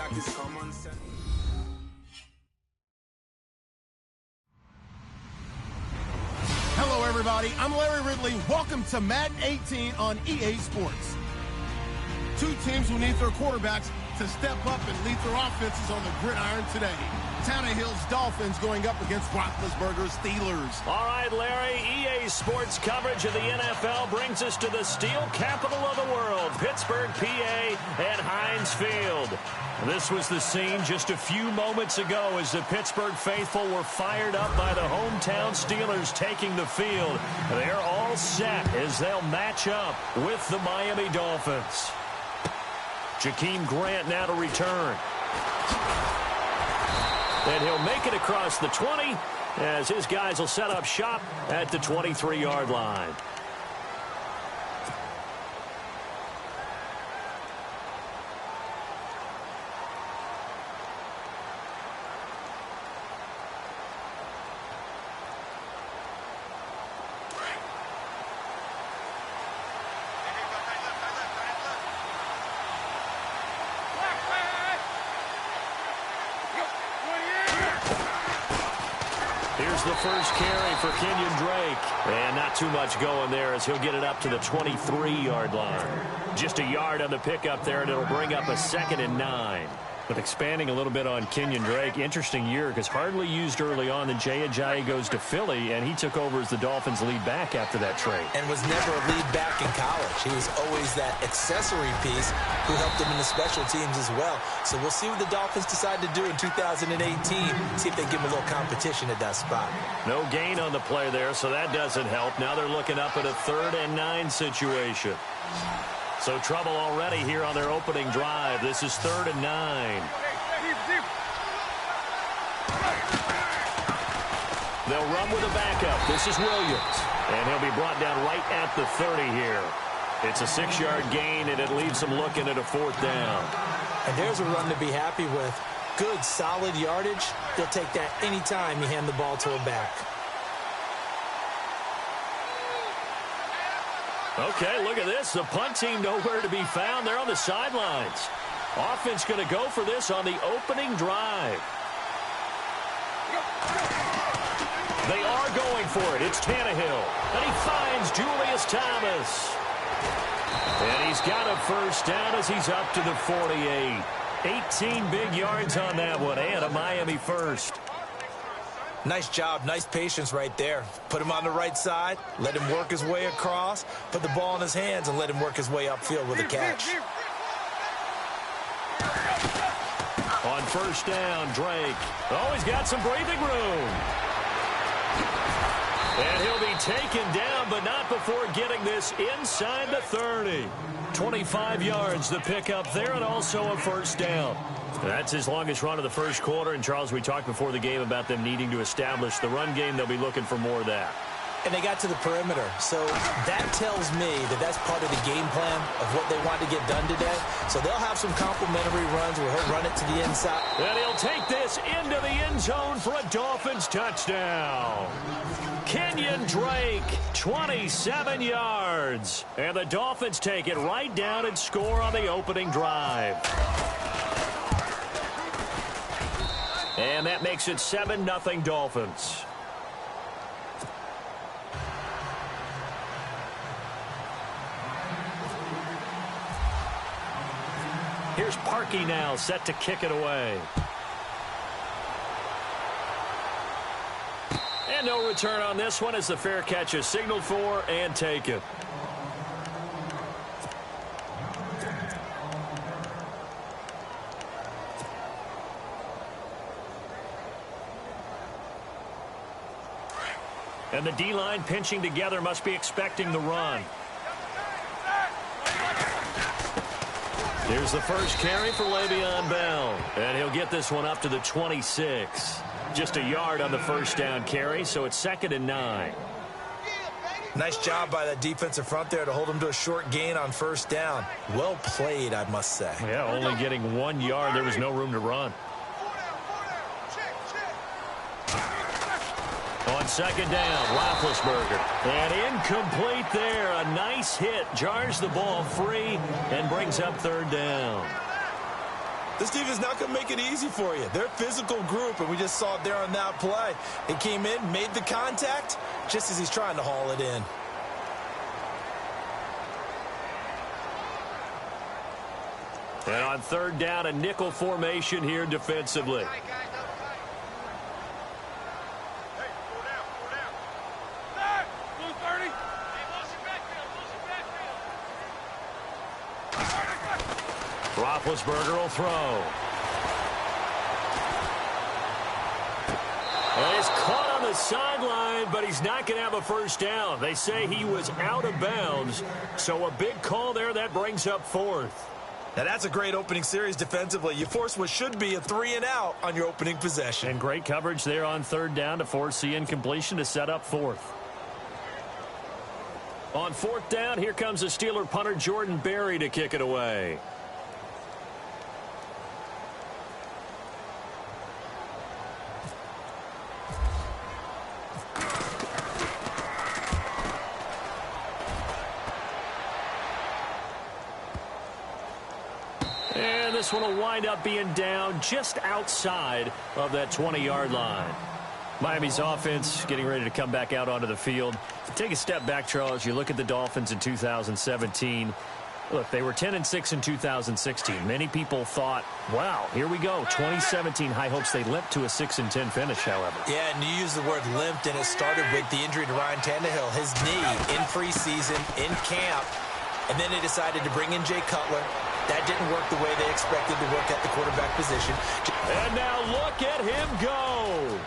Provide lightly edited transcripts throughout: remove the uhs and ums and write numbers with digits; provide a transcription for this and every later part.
like it's common sense. Hello, everybody. I'm Larry Ridley. Welcome to Madden 18 on EA Sports. Two teams will need their quarterbacks to step up and lead their offenses on the gridiron today. Tannehill's Dolphins going up against Roethlisberger's Steelers. All right, Larry, EA Sports coverage of the NFL brings us to the steel capital of the world, Pittsburgh, PA, at Heinz Field. This was the scene just a few moments ago as the Pittsburgh faithful were fired up by the hometown Steelers taking the field. They're all set as they'll match up with the Miami Dolphins. Jakeem Grant now to return. And he'll make it across the 20 as his guys will set up shop at the 23-yard line. The first carry for Kenyon Drake. And not too much going there as he'll get it up to the 23-yard line. Just a yard on the pickup there, and it'll bring up a 2nd and 9. But expanding a little bit on Kenyon Drake, interesting year because hardly used early on. Then Jaycazzz goes to Philly, and he took over as the Dolphins' lead back after that trade. And was never a lead back in college. He was always that accessory piece who helped him in the special teams as well. So we'll see what the Dolphins decide to do in 2018. See if they give him a little competition at that spot. No gain on the play there, so that doesn't help. Now they're looking up at a 3rd and 9 situation. So trouble already here on their opening drive. This is 3rd and 9. They'll run with a backup. This is Williams. And he'll be brought down right at the 30 here. It's a 6-yard gain, and it leaves them looking at a 4th down. And there's a run to be happy with. Good, solid yardage. They'll take that anytime you hand the ball to a back. Okay, look at this. The punt team nowhere to be found. They're on the sidelines. Offense going to go for this on the opening drive. They are going for it. It's Tannehill. And he finds Julius Thomas. And he's got a 1st down as he's up to the 48. 18 big yards on that one and a Miami 1st. Nice job, nice patience right there. Put him on the right side, let him work his way across, put the ball in his hands, and let him work his way upfield with a catch. On 1st down, Drake. Oh, he's got some breathing room. And he'll be taken down, but not before getting this inside the 30. 25 yards to pick up there, and also a 1st down. That's his longest run of the first quarter. And, Charles, we talked before the game about them needing to establish the run game. They'll be looking for more of that. And they got to the perimeter. So that tells me that that's part of the game plan of what they want to get done today. So they'll have some complimentary runs where he'll run it to the inside. And he'll take this into the end zone for a Dolphins touchdown. Kenyon Drake, 27 yards. And the Dolphins take it right down and score on the opening drive. And that makes it 7-0 Dolphins. Here's Parkey now, set to kick it away. And no return on this one as the fair catch is signaled for and taken. And the D-line pinching together, must be expecting the run. Here's the first carry for Le'Veon Bell. And he'll get this one up to the 26. Just a yard on the 1st down carry, so it's 2nd and 9. Nice job by that defensive front there to hold him to a short gain on 1st down. Well played, I must say. Yeah, only getting 1 yard. There was no room to run. On 2nd down, Roethlisberger. And incomplete there. A nice hit. Jars the ball free and brings up 3rd down. This defense is not going to make it easy for you. They're a physical group, and we just saw it there on that play. It came in, made the contact, just as he's trying to haul it in. And on third down, a nickel formation here defensively. Roethlisberger will throw. And he's caught on the sideline, but he's not going to have a first down. They say he was out of bounds, so a big call there. That brings up fourth. Now, that's a great opening series defensively. You force what should be a 3-and-out on your opening possession. And great coverage there on third down to force the incompletion to set up fourth. On fourth down, here comes the Steeler punter Jordan Berry to kick it away. And this one will wind up being down just outside of that 20-yard line. Miami's offense getting ready to come back out onto the field. Take a step back, Charles. You look at the Dolphins in 2017. Look, they were 10-6 in 2016. Many people thought, wow, here we go. 2017 high hopes. They limped to a 6-10 finish, however. Yeah, and you use the word limped, and it started with the injury to Ryan Tannehill. His knee in preseason, in camp, and then they decided to bring in Jay Cutler. That didn't work the way they expected to work at the quarterback position. And now look at him go.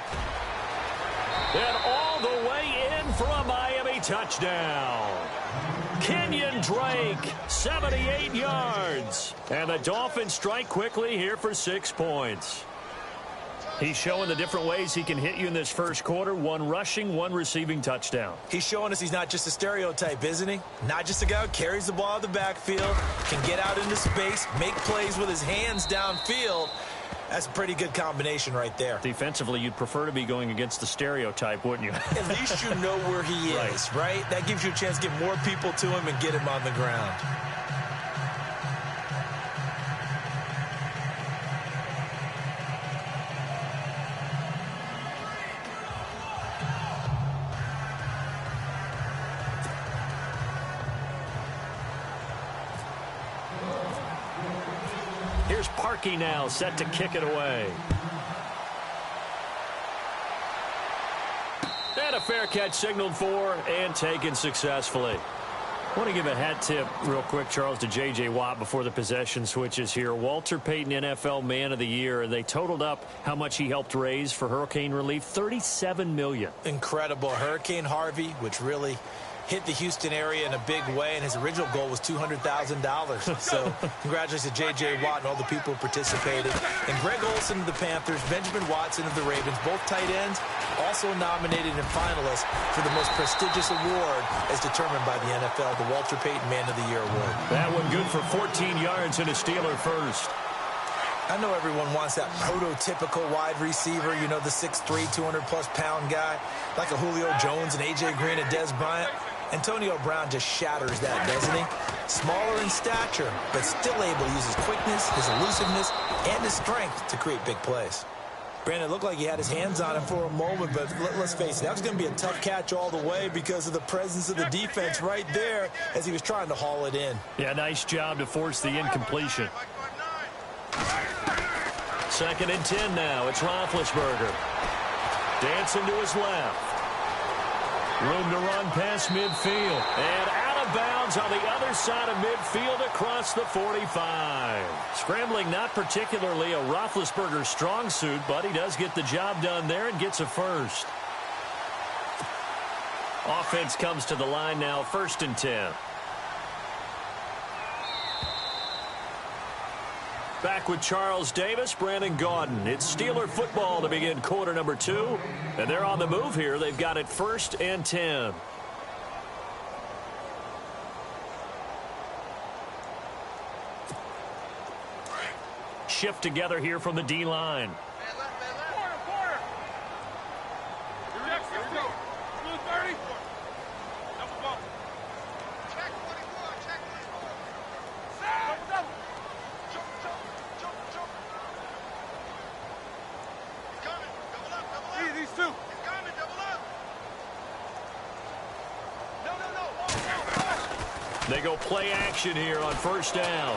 And all the way in for a Miami touchdown. Kenyon Drake, 78 yards. And the Dolphins strike quickly here for 6 points. He's showing the different ways he can hit you in this first quarter. One rushing, one receiving touchdown. He's showing us he's not just a stereotype, isn't he? Not just a guy who carries the ball out of the backfield, can get out into space, make plays with his hands downfield. That's a pretty good combination right there. Defensively, you'd prefer to be going against the stereotype, wouldn't you? At least you know where he is, right? That gives you a chance to get more people to him and get him on the ground. Here's Parkey now, set to kick it away. And a fair catch signaled for and taken successfully. I want to give a hat tip real quick, Charles, to J.J. Watt before the possession switches here. Walter Payton, NFL Man of the Year, and they totaled up how much he helped raise for hurricane relief, $37 million. Incredible. Hurricane Harvey, which really hit the Houston area in a big way, and his original goal was $200,000. So congratulations to J.J. Watt and all the people who participated. And Greg Olsen of the Panthers, Benjamin Watson of the Ravens, both tight ends, also nominated and finalists for the most prestigious award as determined by the NFL, the Walter Payton Man of the Year Award. That one good for 14 yards and a Steeler first. I know everyone wants that prototypical wide receiver, you know, the 6'3", 200-plus pound guy, like a Julio Jones and A.J. Green and Dez Bryant. Antonio Brown just shatters that, doesn't he? Smaller in stature, but still able to use his quickness, his elusiveness, and his strength to create big plays. Brandon, it looked like he had his hands on it for a moment, but let's face it, that was going to be a tough catch all the way because of the presence of the defense right there as he was trying to haul it in. Yeah, nice job to force the incompletion. 2nd and 10 now. It's Roethlisberger. Dancing to his left. Room to run past midfield. And out of bounds on the other side of midfield across the 45. Scrambling not particularly a Roethlisberger strong suit, but he does get the job done there and gets a first. Offense comes to the line now, 1st and 10. Back with Charles Davis, Brandon Gaudin. It's Steeler football to begin quarter number 2. And they're on the move here. They've got it 1st and 10. Shift together here from the D-line. They go play action here on first down.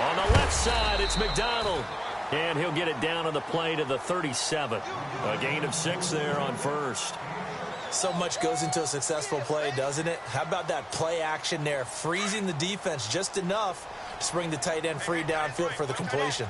On the left side, it's McDonald. And he'll get it down on the play to the 37. A gain of 6 there on first. So much goes into a successful play, doesn't it? How about that play action there, freezing the defense just enough to bring the tight end free downfield for the completion.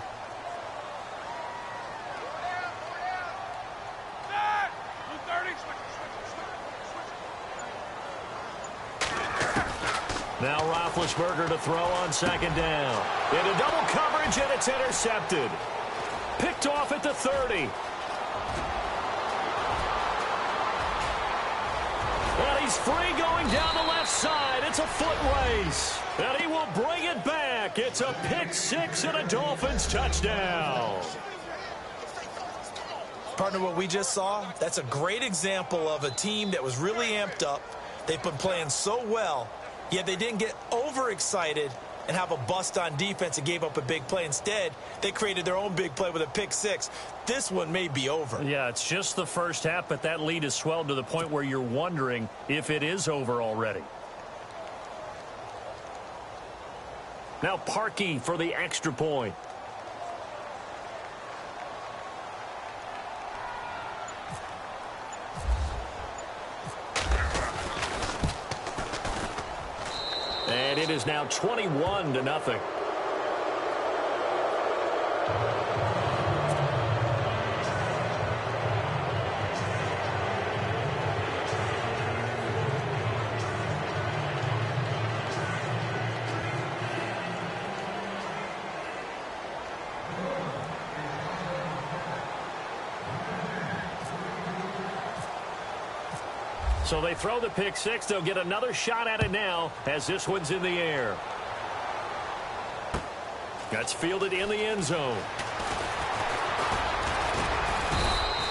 Now Roethlisberger to throw on second down. Into double coverage, and it's intercepted. Picked off at the 30. And he's free going down the left side. It's a foot race. And he will bring it back. It's a pick 6 and a Dolphins touchdown. Partner, what we just saw, that's a great example of a team that was really amped up. They've been playing so well, yet they didn't get overexcited and have a bust on defense and gave up a big play. Instead, they created their own big play with a pick 6. This one may be over. Yeah, it's just the first half, but that lead has swelled to the point where you're wondering if it is over already. Now Parkey for the extra point. And it is now 21-0. So they throw the pick 6. They'll get another shot at it now as this one's in the air. That's fielded in the end zone.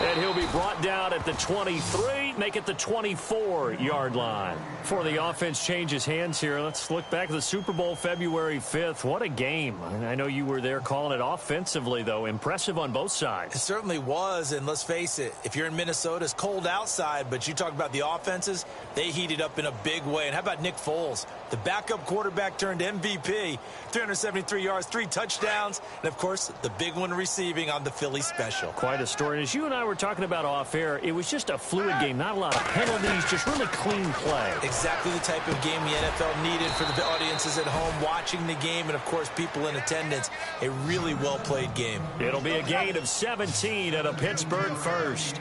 And he'll be brought down at the 23, make it the 24-yard line. Before the offense changes hands here, let's look back at the Super Bowl February 5th. What a game. I know you were there calling it offensively, though. Impressive on both sides. It certainly was, and let's face it, if you're in Minnesota, it's cold outside, but you talk about the offenses, they heated up in a big way. And how about Nick Foles? The backup quarterback turned MVP, 373 yards, 3 touchdowns, and, of course, the big one receiving on the Philly special. Quite a story. As you and I were talking about off air, it was just a fluid game, not a lot of penalties, just really clean play. Exactly the type of game the NFL needed for the audiences at home watching the game and, of course, people in attendance. A really well-played game. It'll be a gain of 17 and a Pittsburgh first.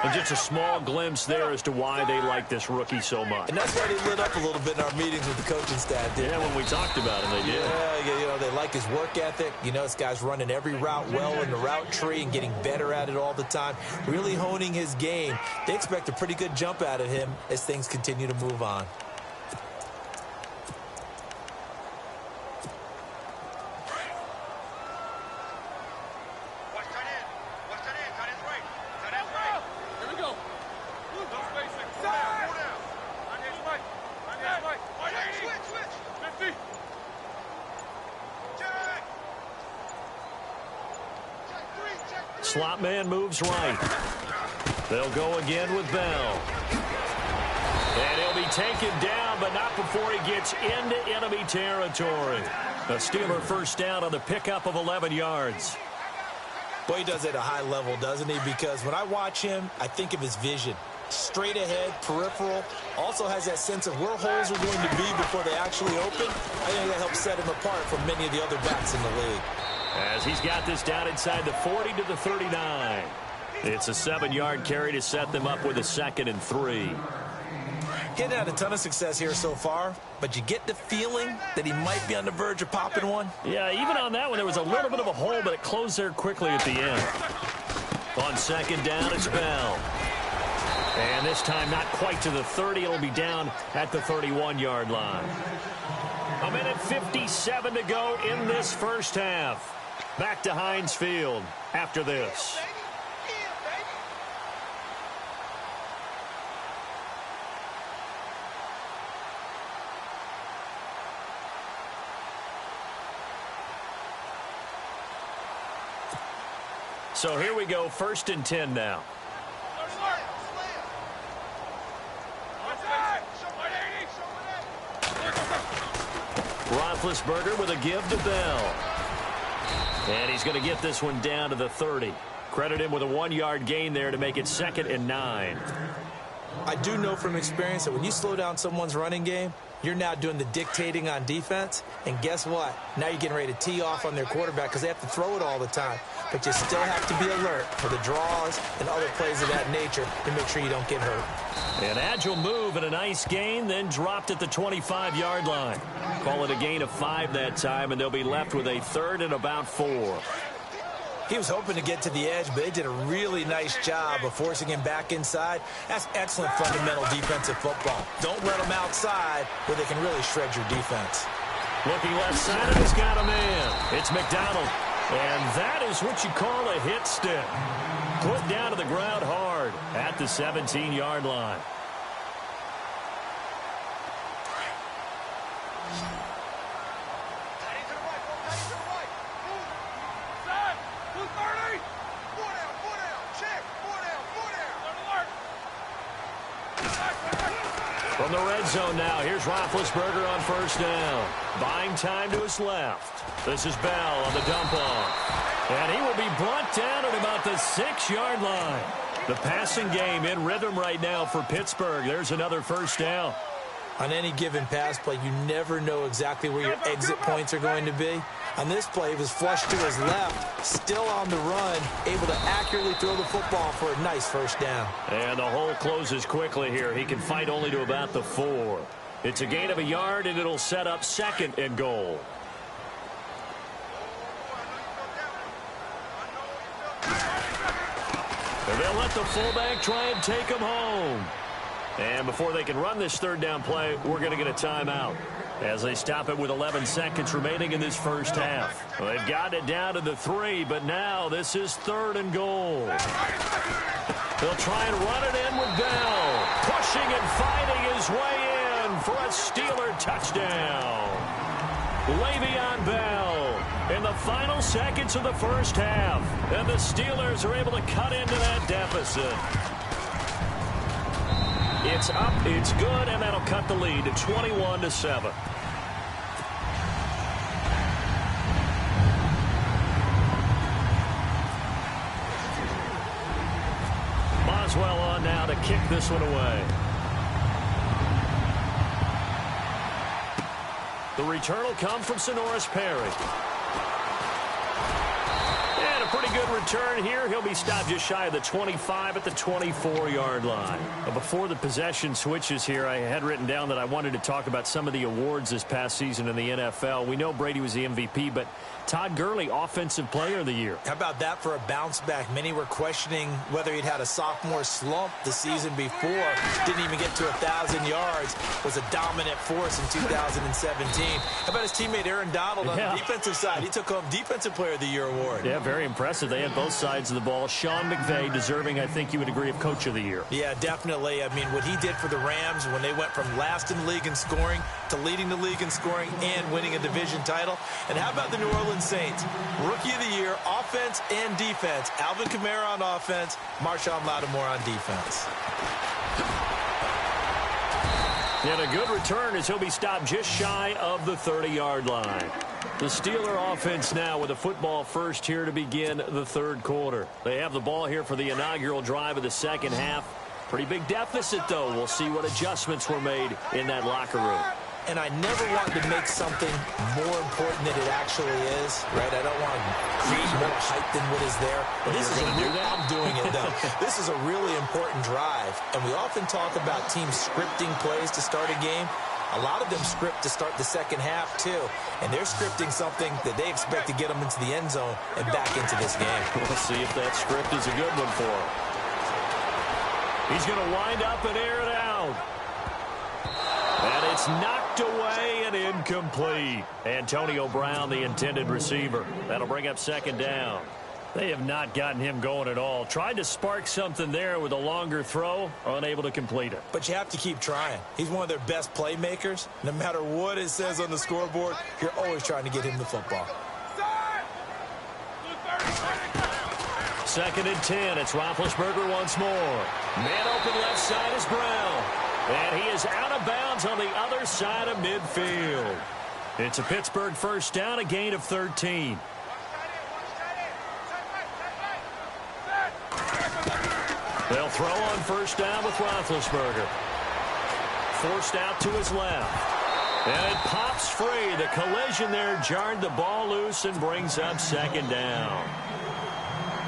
And just a small glimpse there as to why they like this rookie so much. And that's why they lit up a little bit in our meetings with the coaching staff. Yeah, when we talked about him, they did. Yeah, you know, they like his work ethic. You know, this guy's running every route well in the route tree and getting better at it all the time, really honing his game. They expect a pretty good jump out of him as things continue to move on. Slot man moves right. They'll go again with Bell. And he'll be taken down, but not before he gets into enemy territory. A Steeler first down on the pickup of 11 yards. Boy, he does it at a high level, doesn't he? Because when I watch him, I think of his vision. Straight ahead, peripheral. Also has that sense of where holes are going to be before they actually open. I think that helps set him apart from many of the other backs in the league. As he's got this down inside the 40 to the 39. It's a 7-yard carry to set them up with a 2nd and 3. Getting had a ton of success here so far, but you get the feeling that he might be on the verge of popping one. Yeah, even on that one, there was a little bit of a hole, but it closed there quickly at the end. On second down, it's Bell. And this time, not quite to the 30. It'll be down at the 31-yard line. 1:57 to go in this first half. Back to Heinz Field after this. So here we go, 1st and 10 now. Roethlisberger with a give to Bell. And he's going to get this one down to the 30. Credit him with a 1-yard gain there to make it 2nd and 9. I do know from experience that when you slow down someone's running game, you're now doing the dictating on defense. And guess what? Now you're getting ready to tee off on their quarterback because they have to throw it all the time. But you still have to be alert for the draws and other plays of that nature to make sure you don't get hurt. An agile move and a nice gain, then dropped at the 25-yard line. Call it a gain of 5 that time, and they'll be left with a 3rd and about 4. He was hoping to get to the edge, but they did a really nice job of forcing him back inside. That's excellent fundamental defensive football. Don't let them outside where they can really shred your defense. Looking left side, and he's got a man. It's McDonald. And that is what you call a hit stick. Put down to the ground hard at the 17-yard line. From the red zone now, here's Roethlisberger on 1st down. Buying time to his left. This is Bell on the dump off. And he will be brought down at about the 6-yard line. The passing game in rhythm right now for Pittsburgh. There's another 1st down. On any given pass play, you never know exactly where your exit points are going to be. On this play, he was flushed to his left, still on the run, able to accurately throw the football for a nice 1st down. And the hole closes quickly here. He can fight only to about the 4. It's a gain of a yard, and it'll set up 2nd and goal. And they'll let the fullback try and take him home. And before they can run this 3rd down play, we're going to get a timeout as they stop it with 11 seconds remaining in this 1st half. Well, they've got it down to the 3, but now this is 3rd and goal. They'll try and run it in with Bell. Pushing and fighting his way in for a Steeler touchdown. Le'Veon Bell in the final seconds of the 1st half. And the Steelers are able to cut into that deficit. It's up, it's good, and that'll cut the lead to 21-7. Boswell on now to kick this one away. The return will come from Sonoris Perry. And a pretty good return here. He'll be stopped just shy of the 25 at the 24-yard line. But before the possession switches here, I had written down that I wanted to talk about some of the awards this past season in the NFL. We know Brady was the MVP, but Todd Gurley, Offensive Player of the Year. How about that for a bounce back? Many were questioning whether he'd had a sophomore slump the season before. Didn't even get to 1,000 yards. Was a dominant force in 2017. How about his teammate Aaron Donald on the defensive side? He took home Defensive Player of the Year award. Yeah, very impressive. They had both sides of the ball. Sean McVay deserving, I think you would agree, of Coach of the Year. Yeah, definitely. I mean, what he did for the Rams when they went from last in the league in scoring to leading the league in scoring and winning a division title. And how about the New Orleans Saints? Rookie of the Year, offense and defense. Alvin Kamara on offense, Marshawn Lattimore on defense. And a good return as he'll be stopped just shy of the 30-yard line. The Steeler offense now with a football first here to begin the 3rd quarter. They have the ball here for the inaugural drive of the 2nd half. Pretty big deficit, though. We'll see what adjustments were made in that locker room. And I never want to make something more important than it actually is, right? I don't want to create more hype than what is there. But this is I'm doing it, though. This is a really important drive. And we often talk about teams scripting plays to start a game. A lot of them script to start the 2nd half, too. And they're scripting something that they expect to get them into the end zone and back into this game. We'll see if that script is a good one for him. He's going to wind up and air it out. And it's knocked away and incomplete. Antonio Brown, the intended receiver. That'll bring up 2nd down. They have not gotten him going at all. Tried to spark something there with a longer throw, unable to complete it. But you have to keep trying. He's one of their best playmakers. No matter what it says on the scoreboard, you're always trying to get him the football. 2nd and 10. It's Roethlisberger once more. Man open left side is Brown. And he is out of bounds on the other side of midfield. It's a Pittsburgh first down, a gain of 13. They'll throw on first down with Roethlisberger. Forced out to his left. And it pops free. The collision there jarred the ball loose and brings up second down.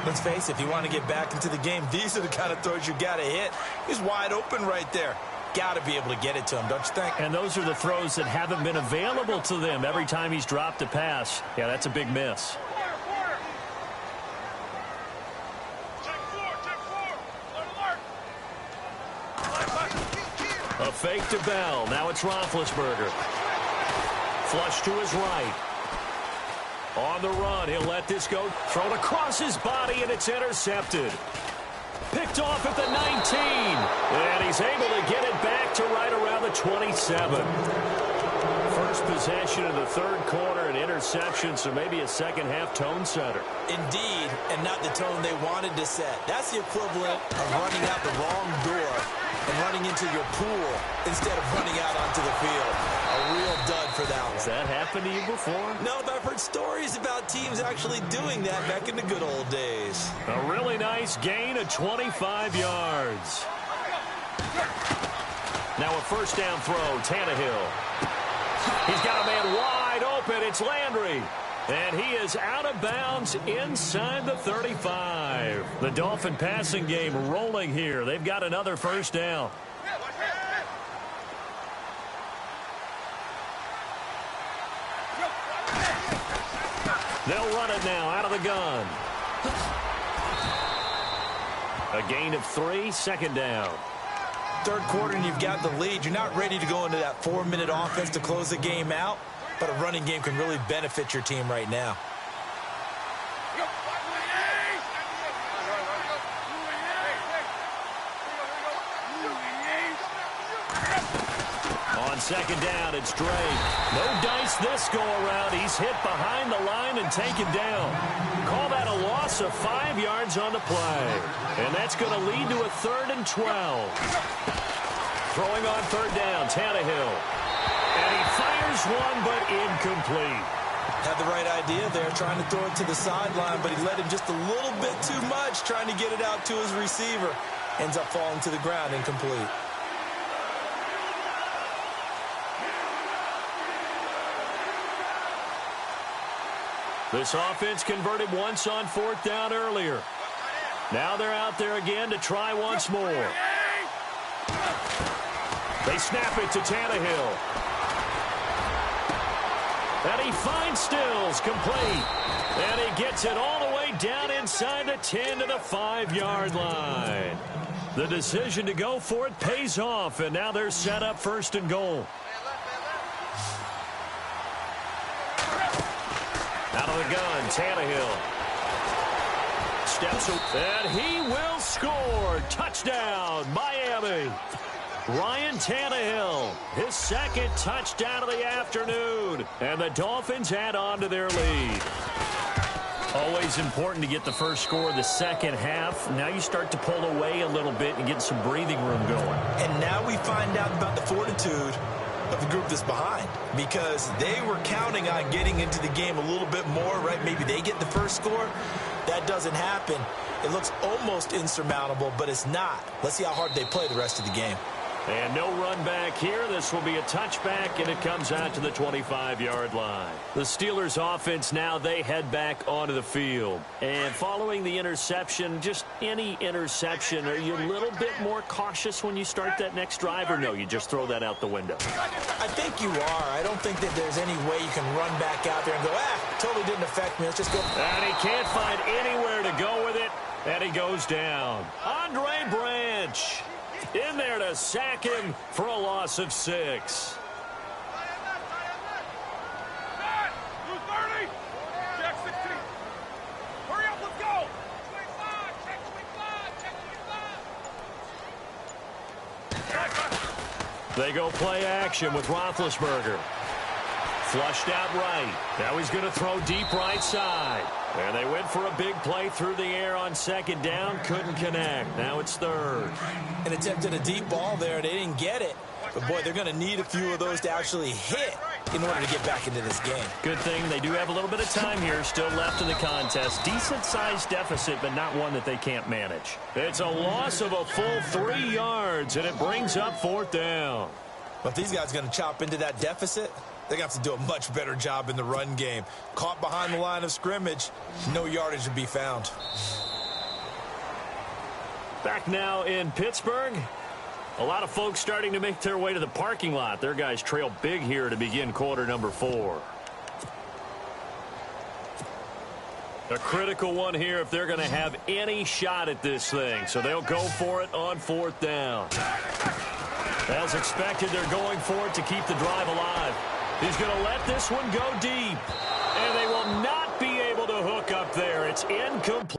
Let's face it, if you want to get back into the game, these are the kind of throws you got to hit. He's wide open right there. Got to be able to get it to him, don't you think? And those are the throws that haven't been available to them every time he's dropped a pass. Yeah, that's a big miss. A fake to Bell. Now it's Roethlisberger. Flush to his right. On the run, he'll let this go. Thrown across his body, and it's intercepted. Picked off at the 19. And he's able to get it back to right around the 27. First possession of the third quarter, an interception, so maybe a second-half tone setter. Indeed, and not the tone they wanted to set. That's the equivalent of running out the wrong door and running into your pool instead of running out onto the field. A real dud for that one. Has that happened to you before? No, but I've heard stories about teams actually doing that back in the good old days. A really nice gain of 25 yards. Now a first down throw, Tannehill. He's got a man wide open. It's Landry. And he is out of bounds inside the 35. The Dolphin passing game rolling here. They've got another first down. They'll run it now out of the gun. A gain of 3, second down. Third quarter and you've got the lead. You're not ready to go into that 4-minute offense to close the game out, but a running game can really benefit your team right now. On second down, it's Drake. No dice this go-around. He's hit behind the line and taken down. Call that a loss of 5 yards on the play. And that's going to lead to a 3rd and 12. Throwing on third down, Tannehill. And he fires one, but incomplete. Had the right idea there, trying to throw it to the sideline, but he let him just a little bit too much, trying to get it out to his receiver. Ends up falling to the ground, incomplete. This offense converted once on fourth down earlier. Now they're out there again to try once more. They snap it to Tannehill. And he finds Stills, complete. And he gets it all the way down inside the 10 to the 5-yard line. The decision to go for it pays off, and now they're set up 1st and goal. Out of the gun, Tannehill. Steps up, and he will score. Touchdown, Miami. Ryan Tannehill, his 2nd touchdown of the afternoon. And the Dolphins add on to their lead. Always important to get the first score of the second half. Now you start to pull away a little bit and get some breathing room going. And now we find out about the fortitude of the group that's behind, because they were counting on getting into the game a little bit more, right? Maybe they get the first score. That doesn't happen. It looks almost insurmountable, but it's not. Let's see how hard they play the rest of the game. And no run back here. This will be a touchback, and it comes out to the 25-yard line. The Steelers' offense now, they head back onto the field. And following the interception, just any interception, are you a little bit more cautious when you start that next drive, or no, you just throw that out the window? I think you are. I don't think that there's any way you can run back out there and go, totally didn't affect me. Let's just go. And he can't find anywhere to go with it, and he goes down. Andre Branch in there to sack him for a loss of 6. They go play action with Roethlisberger. Flushed out right. Now he's going to throw deep right side. And they went for a big play through the air on second down. Couldn't connect. Now it's 3rd. And attempted a deep ball there. They didn't get it. But, boy, they're going to need a few of those to actually hit in order to get back into this game. Good thing they do have a little bit of time here still left in the contest. Decent-sized deficit, but not one that they can't manage. It's a loss of a full 3 yards, and it brings up 4th down. But if these guys are going to chop into that deficit, they're going to have to do a much better job in the run game. Caught behind the line of scrimmage, no yardage to be found. Back now in Pittsburgh. A lot of folks starting to make their way to the parking lot. Their guys trail big here to begin quarter number 4. A critical one here if they're going to have any shot at this thing. So they'll go for it on 4th down. As expected, they're going for it to keep the drive alive. He's going to let this one go deep. And they will not be able to hook up there. It's incomplete.